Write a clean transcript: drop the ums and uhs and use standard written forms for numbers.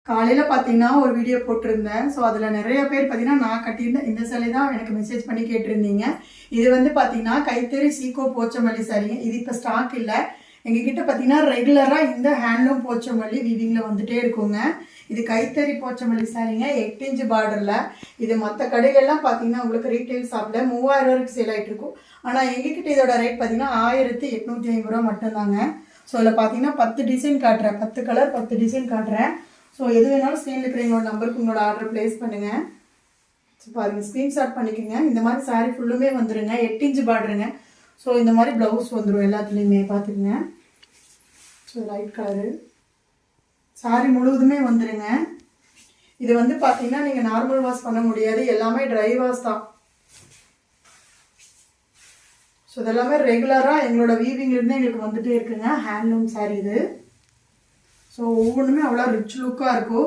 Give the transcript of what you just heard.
காலையில் பார்த்தீங்கன்னா ஒரு வீடியோ போட்டிருந்தேன். ஸோ அதில் நிறைய பேர் பார்த்தீங்கன்னா நான் கட்டியிருந்தேன் இந்த சேலை தான் எனக்கு மெசேஜ் பண்ணி கேட்டிருந்தீங்க. இது வந்து பார்த்தீங்கன்னா கைத்தறி சீக்கோ போச்சமல்லி சாரீங்க. இது இப்போ ஸ்டாக் இல்லை. எங்ககிட்ட பார்த்தீங்கன்னா ரெகுலராக இந்த ஹேண்ட்லூம் போச்சமல்லி வீவிங்கில் வந்துட்டே இருக்குங்க. இது கைத்தறி போச்சமல்லி சாரீங்க, 8 இன்ச் பார்டரில். இது மற்ற கடைகள்லாம் பார்த்தீங்கன்னா உங்களுக்கு ரீட்டைல் ஷாப்பில் 3000 ரூபாய்க்கு சேல் ஆகிட்டு இருக்கும். ஆனால் எங்ககிட்ட இதோட ரேட் பார்த்தீங்கன்னா 1850 ரூபா மட்டும்தாங்க. ஸோ இதில் பார்த்தீங்கன்னா 10 டிசைன் காட்டுறேன், 10 கலர் 10 டிசைன் காட்டுறேன். ஸோ எது வேணாலும் ஸ்க்ரீனில் இருக்கிற எங்களோட நம்பருக்கு உங்களோட ஆர்டர் ப்ளேஸ் பண்ணுங்கள். ஸோ பாருங்கள், ஸ்க்ரீன்ஷாட் பண்ணிக்கோங்க. இந்த மாதிரி சாரீ ஃபுல்லுமே வந்துடுங்க, 8 இன்ச் பார்டருங்க. ஸோ இந்த மாதிரி ப்ளவுஸ் வந்துடும் எல்லாத்துலேயுமே, பார்த்துக்குங்க. ஸோ லைட் கலரு சாரீ முழுவதுமே வந்துடுங்க. இது வந்து பார்த்தீங்கன்னா நீங்கள் நார்மல் வாஷ் பண்ண முடியாது, எல்லாமே ட்ரை வாஷ் தான். ஸோ இதெல்லாமே ரெகுலராக எங்களோட வீவிங்லேருந்து எங்களுக்கு வந்துகிட்டே இருக்குங்க. ஹேண்ட்லூம் சாரீ இது. ஸோ ஒவ்வொன்றுமே அவ்வளோ ரிச் லுக்காக இருக்கும்.